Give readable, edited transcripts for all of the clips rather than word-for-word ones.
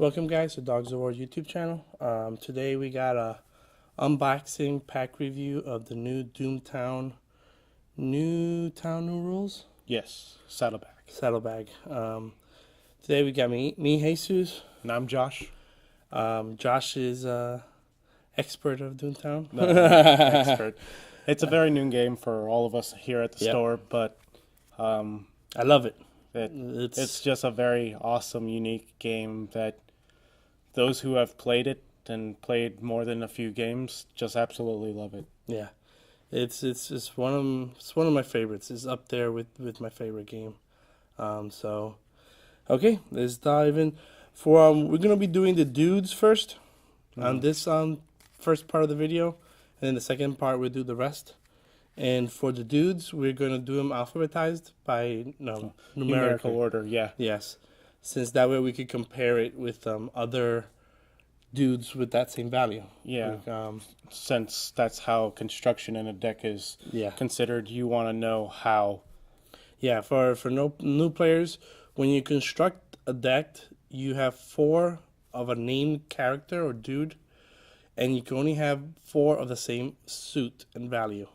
Welcome guys to Dogs of War YouTube channel. Today we got a unboxing pack review of the new Doomtown new rules. Yes, saddlebag. Saddlebag. Today we got me Jesus. And I'm Josh. Josh is expert of Doomtown. No, expert. It's a very new game for all of us here at the store, but I love it. It's just a very awesome, unique game that those who have played it and played more than a few games just absolutely love it. Yeah, it's one of my favorites. It's up there with my favorite game. So okay, let's dive in. We're gonna be doing the dudes first on this first part of the video, and then the second part we'll do the rest. And for the dudes, we're going to do them alphabetized by numerical order, yeah. Yes. Since that way we could compare it with other dudes with that same value. Yeah. Since that's how construction in a deck is considered, you want to know how. Yeah, for new players, when you construct a deck, you have 4 of a named character or dude, and you can only have 4 of the same suit and value.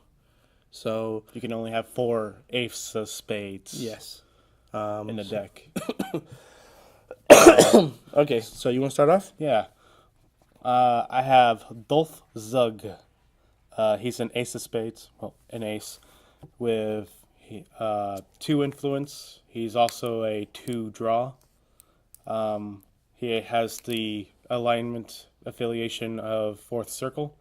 So you can only have 4 aces of spades. Yes, in the deck. Okay, so you want to start off? Yeah. I have Dolph Zug. He's an ace of spades. Well, an ace with 2 influence. He's also a 2 draw. He has the alignment affiliation of 4th circle.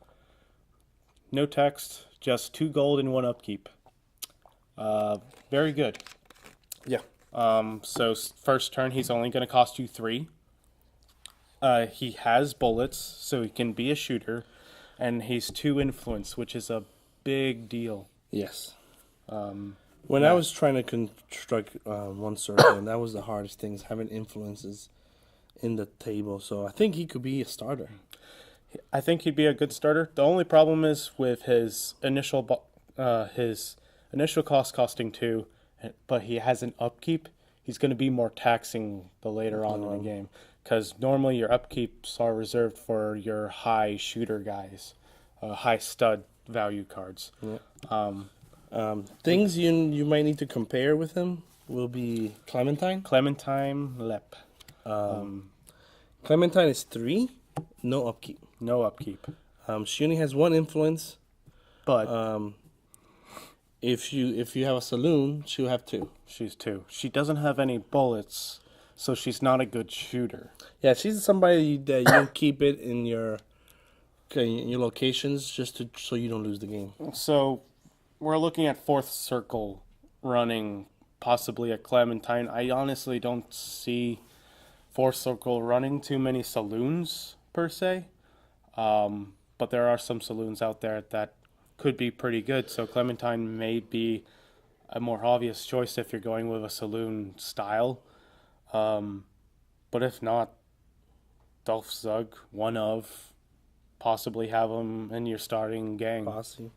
No text. Just 2 gold and 1 upkeep. Very good. Yeah. So first turn, he's only going to cost you 3. He has bullets, so he can be a shooter, and he's 2 influence, which is a big deal. Yes. When I was trying to construct one circle, and that was the hardest thing, is having influences in the table. So I think he could be a starter. I think he'd be a good starter. The only problem is with his initial cost costing 2, but he has an upkeep. He's going to be more taxing the later on in the game, because normally your upkeeps are reserved for your high shooter guys, high stud value cards. Yeah. Things you might need to compare with him will be Clementine. Lep. Clementine is 3, no upkeep. No upkeep. She only has 1 influence, but if you have a saloon, she'll have 2. She's 2. She doesn't have any bullets, so she's not a good shooter. Yeah, she's somebody that you keep it in your locations just so you don't lose the game. So we're looking at 4th circle running possibly a Clementine. I honestly don't see 4th circle running too many saloons per se. But there are some saloons out there that could be pretty good, so Clementine may be a more obvious choice if you're going with a saloon style. But if not, Dolph Zug, one of, possibly have him in your starting gang. Posse.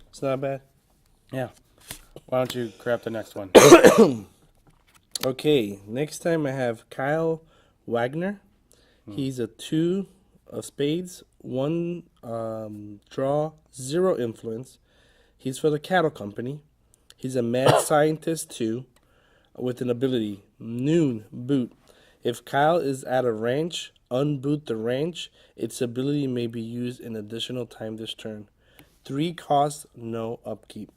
It's not bad. Yeah. Why don't you grab the next one? Okay, next time I have Kyle Wagner. He's a 2 of spades, 1 draw, 0 influence. He's for the cattle company. He's a mad scientist 2 with an ability, noon boot. If Kyle is at a ranch, unboot the ranch. Its ability may be used an additional time this turn. 3 costs, no upkeep.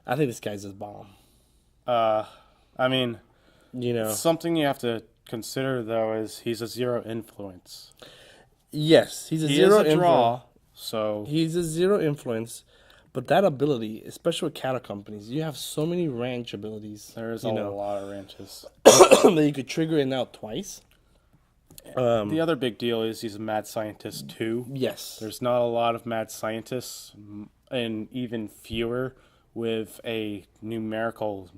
I think this guy's a bomb. I mean, something you have to consider though is he's a 0 influence. Yes, he's a 0 is a draw, so he's a 0 influence, but that ability, especially with cattle companies, you have so many ranch abilities. There's a lot of ranches that you could trigger it out twice. The other big deal is he's a mad scientist too. Yes, there's not a lot of mad scientists, and even fewer with a numerical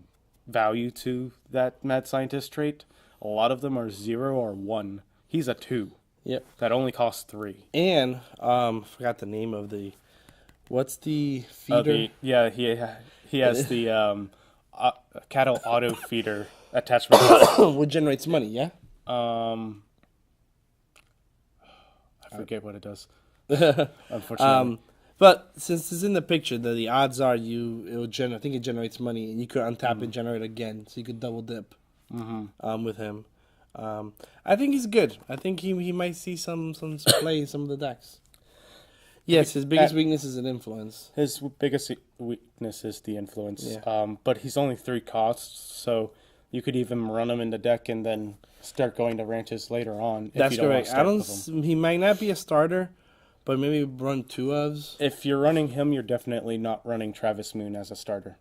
value to that mad scientist trait. A lot of them are 0 or 1. He's a 2. Yep. That only costs 3. And forgot the name of the. What's the feeder? He has the cattle auto feeder attachment. Which generates money, yeah. I forget what it does. Unfortunately. But since it's in the picture, the odds are I think it generates money, and you could untap and generate again, so you could double dip with him. I think he's good. I think he might see some play in some of the decks. Yes, his biggest weakness is an influence. His biggest weakness is the influence. Yeah. But he's only 3 costs, so you could even run him in the deck and then start going to ranches later on. That's correct. He might not be a starter, but maybe run 2 ofs. If you're running him, you're definitely not running Travis Moon as a starter.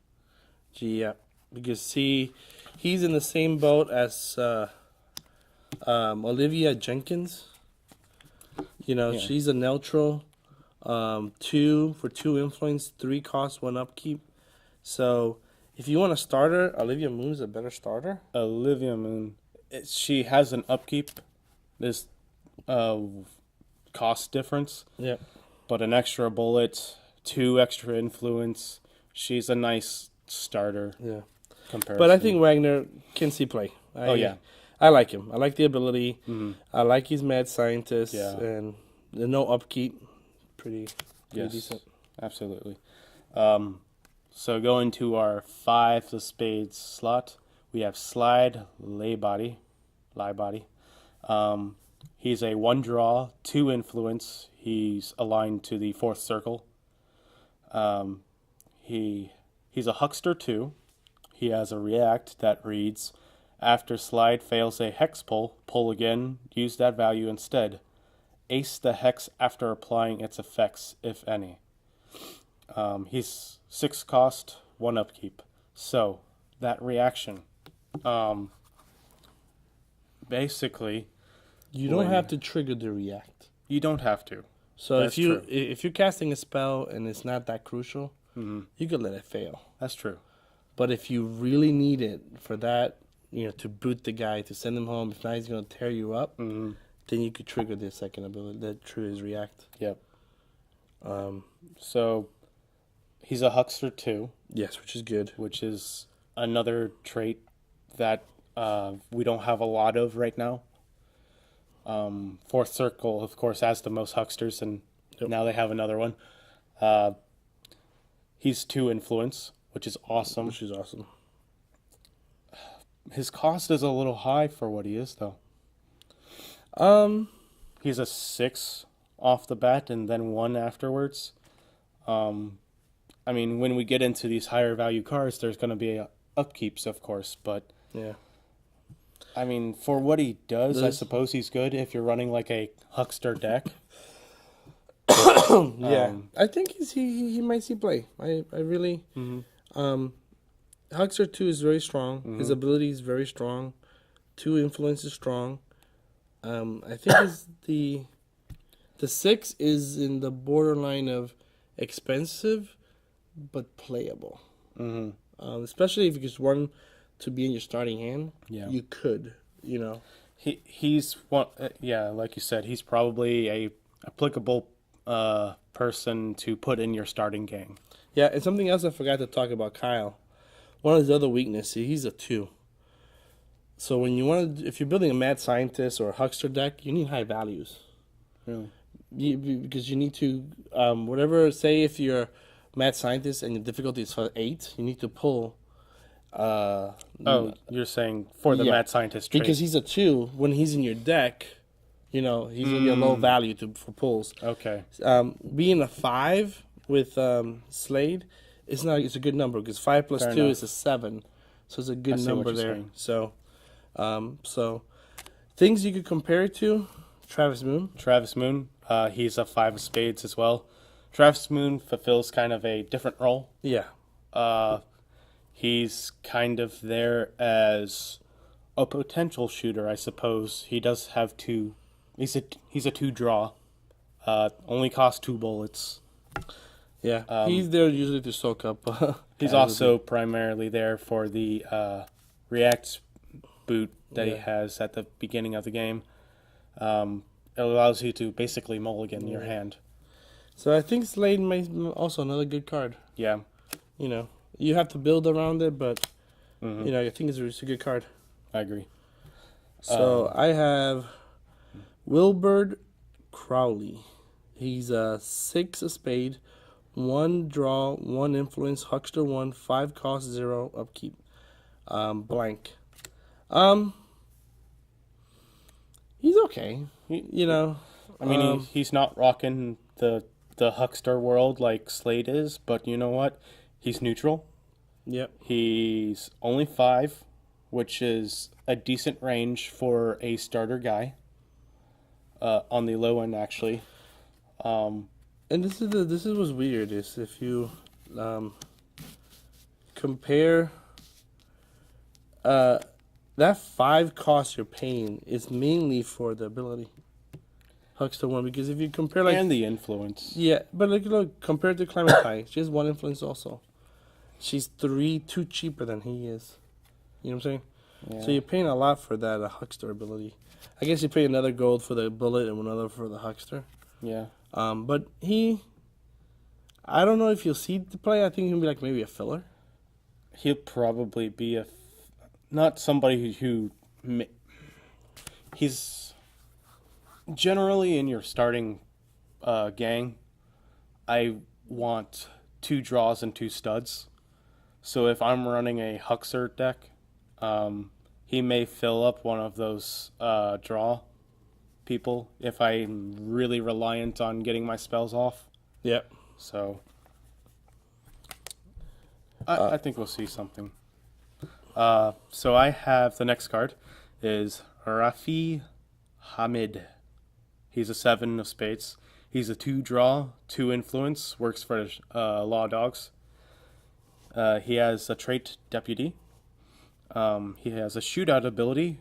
Yeah, because he's in the same boat as Olivia Jenkins. She's a neutral. 2 for 2 influence, 3 cost, 1 upkeep. So if you want a starter, Olivia Moon is a better starter. Olivia Moon, she has an upkeep. There's cost difference. Yeah. But an extra bullet, 2 extra influence. She's a nice starter. Yeah. Comparison. But I think Wagner can see play. I like him. I like the ability. Mm-hmm. I like his mad scientist. Yeah. And the no upkeep. Pretty decent. Absolutely. So going to our 5 of spades slot, we have Slidelay Body. He's a 1 draw, 2 influence. He's aligned to the 4th circle. He's a huckster 2. He has a react that reads, after Slide fails a hex pull again, use that value instead. Ace the hex after applying its effects, if any. He's 6 cost, 1 upkeep. So, that reaction. Basically... You don't have to trigger the react. You don't have to. So if you're casting a spell and it's not that crucial, you could let it fail. That's true. But if you really need it for that, to boot the guy, to send him home, if not he's going to tear you up, then you could trigger the second ability that triggers react. Yep. So he's a huckster 2. Yes, which is good. Which is another trait that we don't have a lot of right now. 4th circle, of course, has the most hucksters, and now they have another one. He's 2 influence, which is awesome. Which is awesome. His cost is a little high for what he is, though. He's a 6 off the bat, and then 1 afterwards. When we get into these higher value cards, there's going to be upkeeps, of course, but yeah. For what he does, I suppose he's good if you're running like a huckster deck. Yeah, I think he might see play. I really. Huckster 2 is very strong. His ability is very strong. 2 influence is strong. I think the 6 is in the borderline of expensive, but playable. Especially if you just want to be in your starting hand. Yeah, you could. He's one. Like you said, he's probably a applicable person to put in your starting game. Yeah, and something else I forgot to talk about Kyle. One of his other weaknesses, he's a 2. So if you're building a mad scientist or a huckster deck, you need high values. Really? Because you need to say if you're mad scientist and the difficulty is 8, you need to pull. You're saying for the mad scientist trait. Because he's a 2, when he's in your deck, he's going to be a low value for pulls. Okay. Being a 5 with Slade, it's a good number because 5 plus 2 is a 7, so it's a good number there. Saying. So things you could compare it to: Travis Moon. He's a 5 of spades as well. Travis Moon fulfills kind of a different role. Yeah. He's kind of there as a potential shooter, I suppose. He does have 2. He's a 2 draw. Only costs 2 bullets. Yeah, he's there usually to soak up. He's also primarily there for the react boot that he has at the beginning of the game. It allows you to basically mulligan your hand. So I think Slade may also another good card. Yeah. You have to build around it, but I think it's a good card. I agree. So I have Wilbur Crowley. He's a 6 of spade, 1 draw, 1 influence, huckster 1, 5 cost, 0 upkeep. Blank. He's okay. You know. I mean, he's not rocking the huckster world like Slade is, but you know what? He's neutral. Yep. He's only 5, which is a decent range for a starter guy. On the low end, actually. And this is what's weird is if you compare that 5 cost you're paying is mainly for the ability. Huckster 1, because if you compare like and the influence. Yeah, but look, compared to Clementine, she has 1 influence also. She's 2 cheaper than he is. You know what I'm saying? Yeah. So you're paying a lot for that huckster ability. I guess you pay another gold for the bullet and another for the huckster. Yeah. But I don't know if you'll see the play. I think he'll be like maybe a filler. He'll probably be not somebody who he's generally in your starting gang. I want 2 draws and 2 studs. So if I'm running a huckster deck, he may fill up one of those draw people if I'm really reliant on getting my spells off. Yep. So I think we'll see something. So I have the next card is Rafi Hamid. He's a 7 of spades. He's a 2 draw, 2 influence, works for Law Dogs. He has a trait Deputy. He has a shootout ability.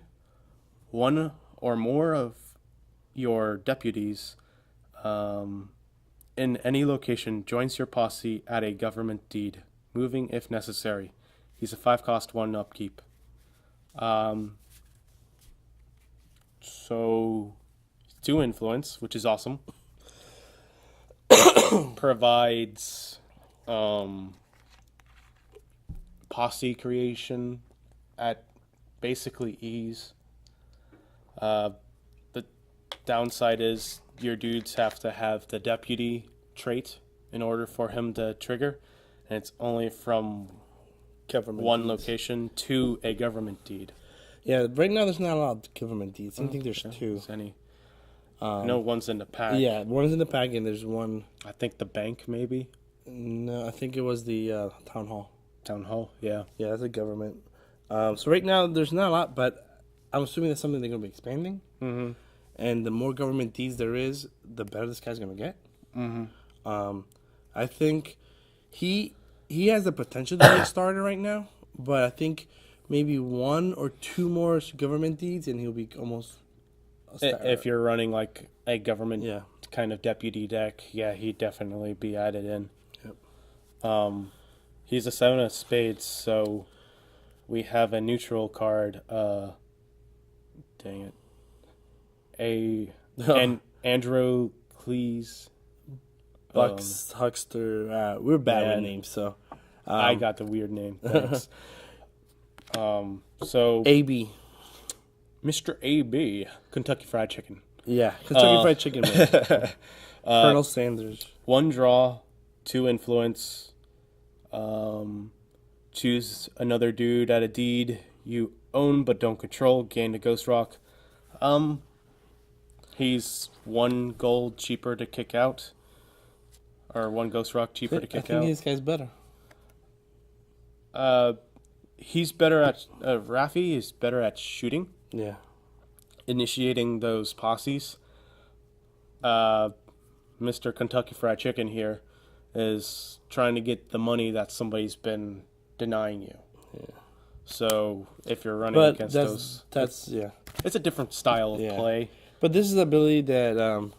1 or more of your deputies in any location joins your posse at a government deed, moving if necessary. He's a 5 cost, 1 upkeep. So 2 influence, which is awesome. Provides posse creation at basically ease. The downside is your dudes have to have the deputy trait in order for him to trigger, and it's only from Government one deeds. location to a government deed. Yeah, right now there's not a lot of government deeds. I think there's 2. Any? I know one's in the pack. Yeah, one's in the pack and there's one. I think the bank maybe. No, I think it was the town hall. Town hall, yeah. Yeah, that's a government. So right now there's not a lot, but I'm assuming that's something they're gonna be expanding. Mm-hmm. And the more government deeds there is, the better this guy's gonna get. Mm-hmm. I think he has the potential to be a starter right now, but I think maybe 1 or 2 more government deeds and he'll be almost a starter. If you're running like a government Yeah. kind of deputy deck, yeah, he'd definitely be added in. Yep. He's a 7 of spades, so we have a neutral card. Dang it. Androcles. Bucks, Huckster. We're bad with man. names, so. I got the weird name. Thanks. So AB. Mr. AB, Kentucky Fried Chicken. Yeah, Kentucky Fried Chicken, man. Colonel Sanders. 1 draw, 2 influence. Choose another dude at a deed you own but don't control. Gain a Ghost Rock. He's 1 gold cheaper to kick out. Or 1 Ghost Rock cheaper to kick I think out. this guy's better. He's better at... Rafi is better at shooting. Yeah. Initiating those posses. Mr. Kentucky Fried Chicken here is trying to get the money that somebody's been denying you. Yeah. So if you're running against that's yeah. it's a different style of play. But this is the ability that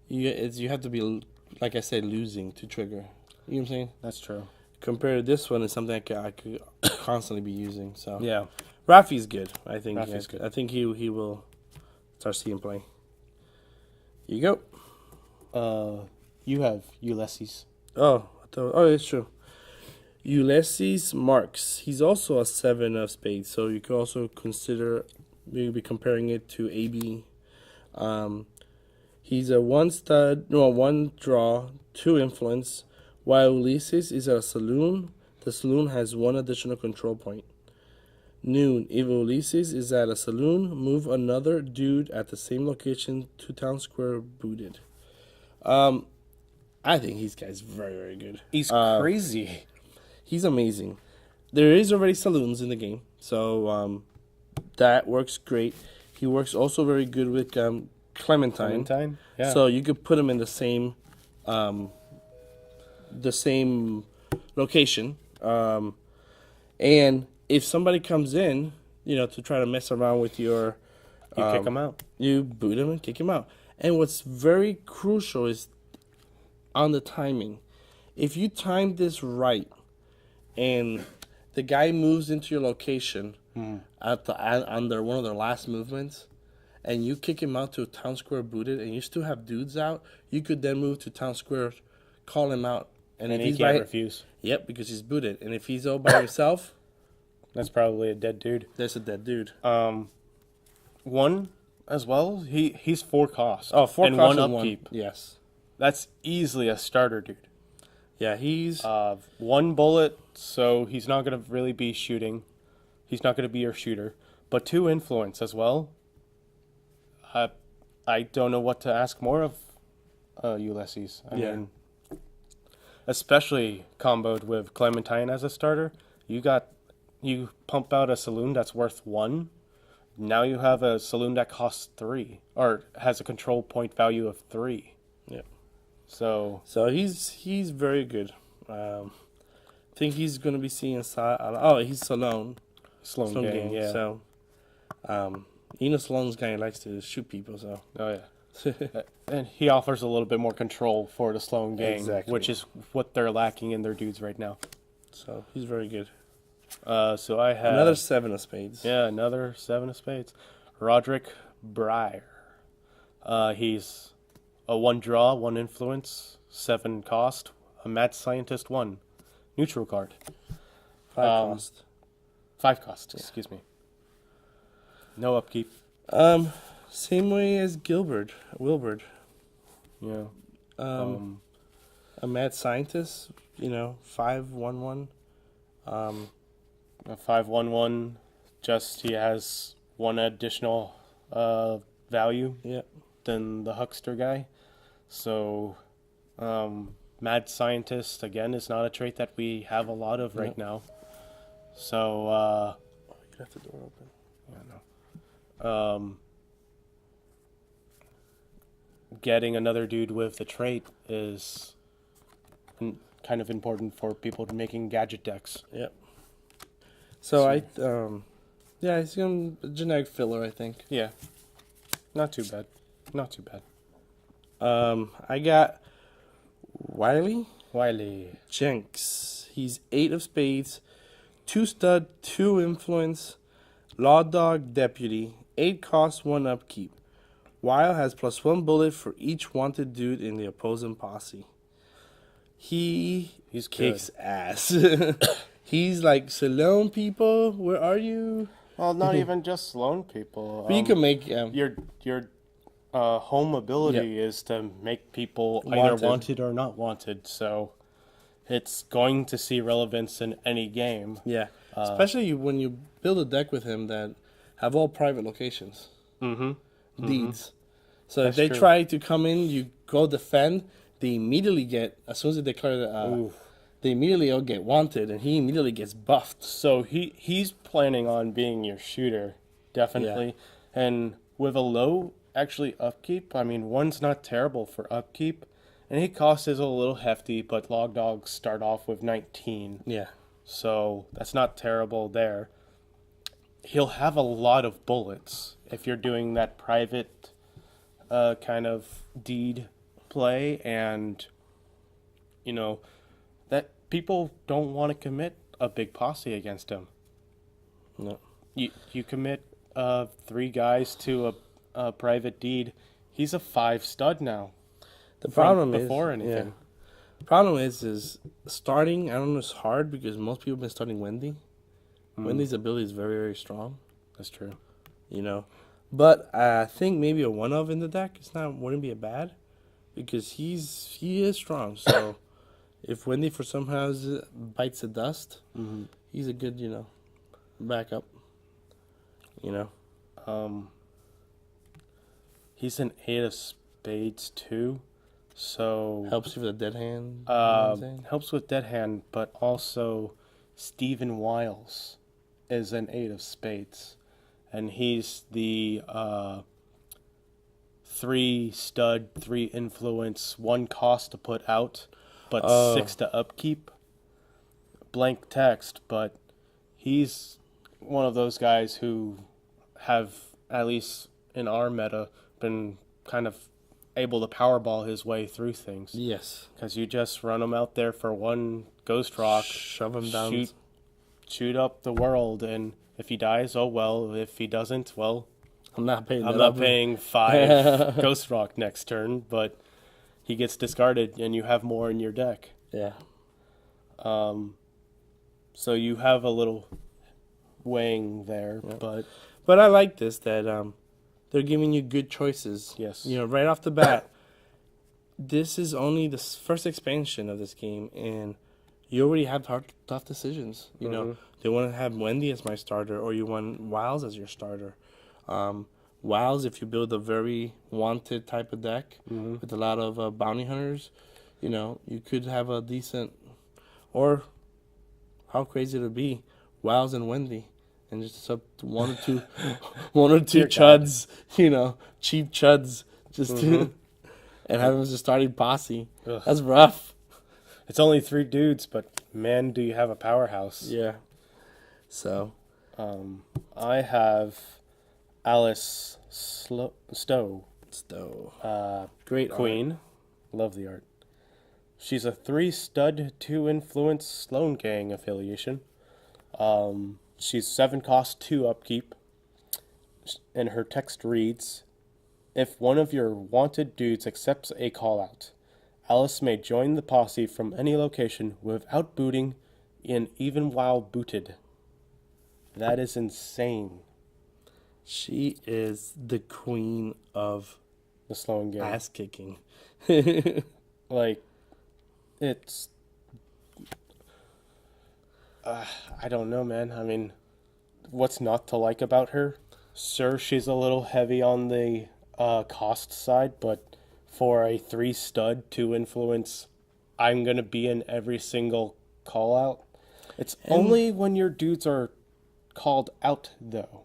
you have to be, like I said, losing to trigger. You know what I'm saying? That's true. Compared to this one, is something I could constantly be using. So Yeah. Rafi's good. I think Rafi's good. I think he will start seeing play. Here you go. You have Ulysses. Oh, it's true. Ulysses Marks. He's also a 7 of spades, so you could also consider maybe comparing it to AB. He's a one draw, 2 influence. While Ulysses is a saloon, the saloon has 1 additional control point. Noon. If Ulysses is at a saloon, move another dude at the same location to town square booted. I think this guy's very, very good. He's crazy. He's amazing. There is already saloons in the game, so that works great. He works also very good with Clementine. Yeah. So you could put him in the same location. And if somebody comes in, to try to mess around with your... you kick him out. You boot him and kick him out. And what's very crucial is on the timing. If you time this right and the guy moves into your location under one of their last movements, and you kick him out to a town square booted, and you still have dudes out, you could then move to town square, call him out, and he can't refuse. Yep, because he's booted. And if he's all by himself, that's probably a dead dude. That's a dead dude. One as well. He's 4 cost. Oh, 4 and cost 1 and upkeep. 1. Yes. That's easily a starter dude. Yeah, he's 1 bullet, so he's not going to really be shooting. He's not going to be your shooter. But 2 influence as well. I don't know what to ask more of Ulysses. I mean, especially comboed with Clementine as a starter. You pump out a saloon that's worth 1. Now you have a saloon that costs 3, or has a control point value of 3. Yeah. So he's very good. I think he's going to be seeing he's Sloan gang. Yeah. So, Sloan's guy likes to shoot people. So. Oh yeah. And he offers a little bit more control for the Sloan gang, exactly. which is what they're lacking in their dudes right now. So he's very good. So I have another 7 of spades. Yeah, another 7 of spades. Roderick Breyer. He's a 1 draw, 1 influence, 7 cost, a mad scientist 1, neutral card. 5 cost. 5 cost. Excuse me. No upkeep. Same way as Wilbert. Yeah. A mad scientist. 5/1/1. A 5/1/1. Just he has 1 additional value. Than the huckster guy. So, mad scientist again is not a trait that we have a lot of right now. So, you left the door open. Yeah, no. Getting another dude with the trait is kind of important for people making gadget decks. Yep. So he's going to generic filler, I think. Yeah. Not too bad. Not too bad. I got Wiley Jenks. He's 8 of spades, 2 stud, 2 influence, law dog deputy, 8 cost, 1 upkeep. Weil has +1 bullet for each wanted dude in the opposing posse. He's kicks ass. He's like, Salone people, where are you? Well, not even just Sloan people. But you can make your home ability is to make people either wanted or not wanted. So it's going to see relevance in any game. Yeah, especially when you build a deck with him that have all private locations. Deeds. So if they try to come in, you go defend. They immediately get, as soon as they declare they immediately all get wanted, and he immediately gets buffed. So he's planning on being your shooter, definitely. Yeah. And with a low, actually, upkeep, I mean, 1's not terrible for upkeep. And he cost is a little hefty, but log dogs start off with 19. Yeah. So that's not terrible there. He'll have a lot of bullets if you're doing that private kind of deed play, and that people don't want to commit a big posse against him. No. You commit 3 guys to a private deed. He's a 5 stud now. The problem is before anything. Yeah. The problem is starting. I don't know. It's hard because most people have been starting Wendy. Wendy's ability is very, very strong. That's true. But I think maybe a one of in the deck wouldn't be a bad, because he is strong. So if Wendy for somehow bites the dust, he's a good backup. He's an 8 of spades too, so Helps you with a dead hand. helps with dead hand, but also Stephen Wiles is an 8 of spades, and he's the 3 stud, 3 influence, 1 cost to put out, but 6 to upkeep. Blank text, but he's one of those guys who have, at least in our meta, been kind of able to powerball his way through things. Yes. Because you just run him out there for 1 ghost rock, Shove him down. shoot up the world, and if he dies, oh well. If he doesn't, well, I'm not paying. I'm not paying 5 ghost rock next turn, but he gets discarded, and you have more in your deck. Yeah. So you have a little weighing there, But I like this that they're giving you good choices. Yes. Right off the bat. This is only the first expansion of this game, and you already have tough decisions. You know, they want to have Wendy as my starter, or you want Wiles as your starter. Wiles, if you build a very wanted type of deck with a lot of bounty hunters, you could have a decent, or how crazy it would be, Wiles and Wendy, and just one or two chuds, cheap chuds, just to, and have them as a starting posse. Ugh. That's rough. It's only 3 dudes, but man, do you have a powerhouse. Yeah. So. I have Alice Stowe. Great Queen. art. Love the art. She's a 3 stud, 2 influence Sloan Gang affiliation. She's 7 cost, 2 upkeep. And her text reads, if one of your wanted dudes accepts a call out, Alice may join the posse from any location without booting and even while booted. That is insane. She is the queen of The Sloan Gang. ass kicking. It's... I don't know, man. I mean, what's not to like about her? Sure, she's a little heavy on the cost side, but for a 3 stud, 2 influence, I'm going to be in every single call out. It's only when your dudes are called out, though.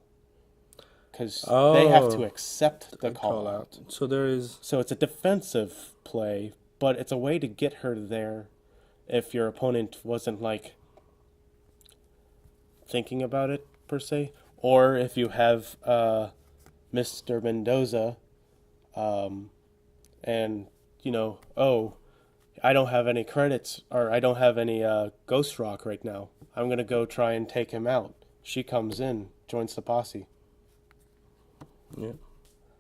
Because they have to accept the call out. So it's a defensive play, but it's a way to get her there if your opponent wasn't, thinking about it, per se. Or if you have Mr. Mendoza, and, I don't have any credits, or I don't have any Ghost Rock right now. I'm going to go try and take him out. She comes in, joins the posse. Yeah.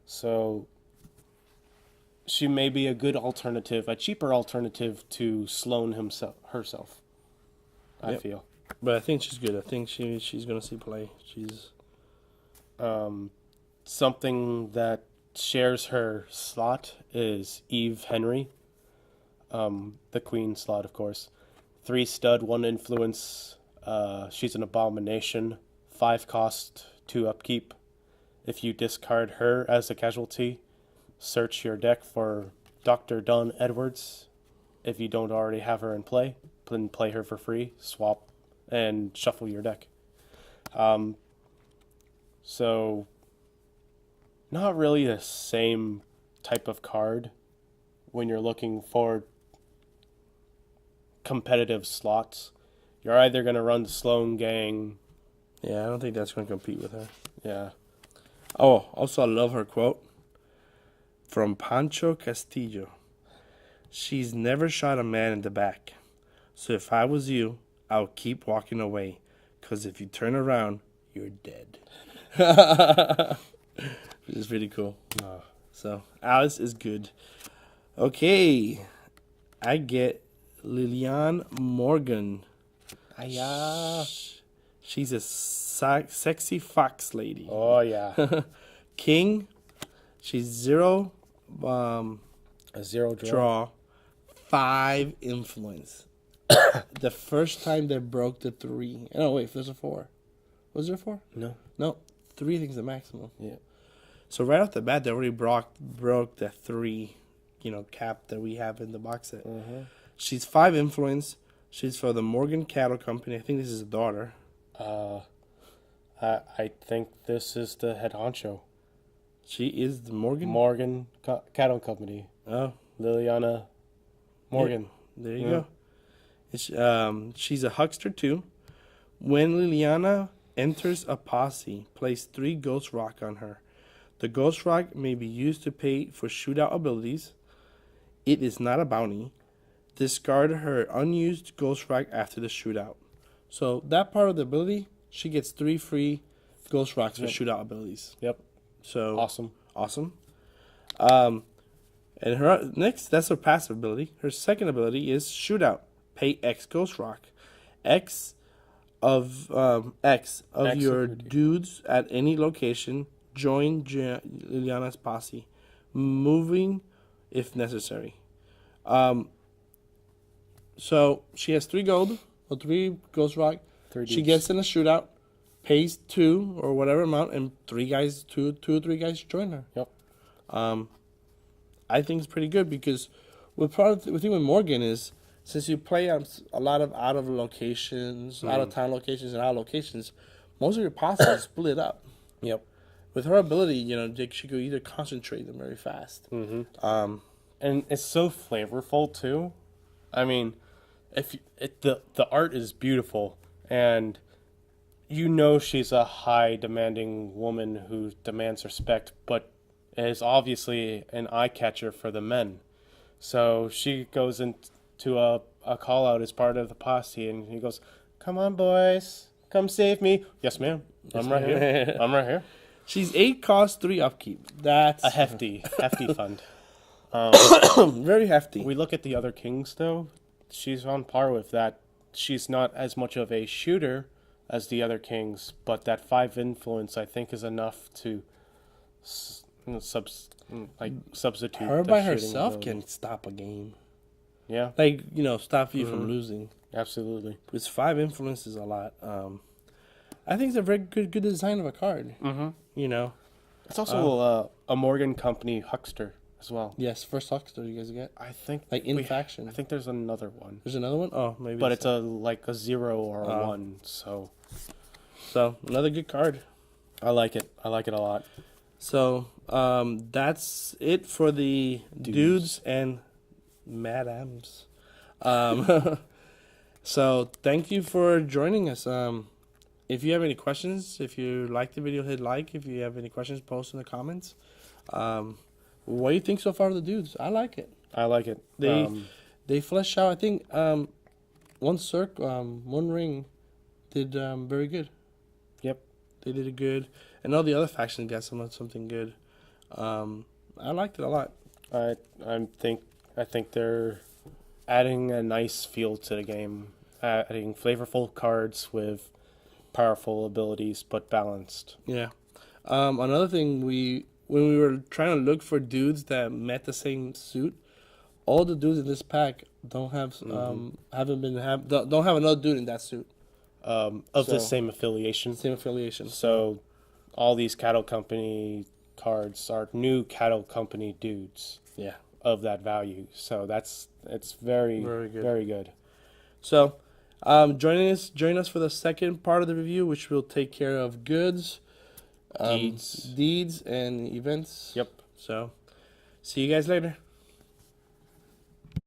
So she may be a good alternative, a cheaper alternative to Sloan herself. I feel. But I think she's good. I think she's going to see play. She's something that shares her slot is Eve Henry, the queen slot, of course. 3 stud, 1 influence. She's an abomination. 5 cost, 2 upkeep. If you discard her as a casualty, search your deck for Dr. Dawn Edwards. If you don't already have her in play, then play her for free, swap, and shuffle your deck. So, not really the same type of card when you're looking for competitive slots. You're either going to run the Sloan Gang. Yeah, I don't think that's going to compete with her. Yeah. Oh, also I love her quote from Pancho Castillo. She's never shot a man in the back. So if I was you, I would keep walking away. Because if you turn around, you're dead. Which is pretty cool. So Alice is good. Okay. I get Lillian Morgan. She's a sexy fox lady. Oh, yeah. King. She's 0 A 0 draw, 5 influence. The first time they broke the 3. Oh, wait, there's a 4. Was there a 4? No, 3 I think is the maximum. Yeah. So right off the bat, they already broke the 3, cap that we have in the box set. Mm-hmm. She's 5 influence. She's for the Morgan Cattle Company. I think this is a daughter. I think this is the head honcho. She is the Morgan? Morgan Cattle Company. Oh. Liliana Morgan. Yeah, there you go. It's, she's a huckster too. When Liliana enters a posse, place 3 Ghost Rock on her. The Ghost Rock may be used to pay for shootout abilities. It is not a bounty. Discard her unused Ghost Rock after the shootout. So that part of the ability, she gets 3 free Ghost Rocks for shootout abilities. Yep. So awesome. And her next, that's her passive ability. Her second ability is shootout. Pay X Ghost Rock. X of your dudes at any location. Join Liliana's posse, moving if necessary. So she has 3 gold or 3 Ghost Rock. She gets in a shootout, pays 2 or whatever amount, and 3 or 3 guys join her. Yep. I think it's pretty good because the thing with Morgan is since you play on a lot of out of town locations, and out locations, most of your posse is split up. Yep. With her ability, she could either concentrate them very fast. Mm-hmm. And it's so flavorful too. I mean, the art is beautiful, and she's a high demanding woman who demands respect, but is obviously an eye catcher for the men. So she goes into a call out as part of the posse, and he goes, "Come on, boys, come save me." Yes, ma'am. I'm right here. I'm right here. She's 8 cost, 3 upkeep. That's a hefty fund. Very hefty. We look at the other kings, though. She's on par with that. She's not as much of a shooter as the other kings, but that 5 influence, I think, is enough to substitute. Her by herself ability. Can stop a game. Yeah. Stop you from losing. Absolutely. With 5 influence is a lot. I think it's a very good design of a card. Mm-hmm. It's also a Morgan Company huckster as well. Yes, first huckster you guys get. I think faction. I think there's another one. There's another one? Oh, maybe. But it's a 0 or a 1, so another good card. I like it. I like it a lot. So, that's it for the dudes and madams. So, thank you for joining us. If you have any questions, if you like the video, hit like. If you have any questions, post in the comments. What do you think so far of the dudes? I like it. I like it. They flesh out. I think one ring did very good. Yep, they did it good, and all the other factions got something good. I liked it a lot. I think they're adding a nice feel to the game, adding flavorful cards with powerful abilities, but balanced. Yeah. Another thing, when we were trying to look for dudes that met the same suit, all the dudes in this pack don't have don't have another dude in that suit. The same affiliation. So all these cattle company cards are new cattle company dudes. Yeah. Of that value. So it's very very good. Very good. So join us for the second part of the review, which will take care of goods, deeds and events. Yep. So see you guys later.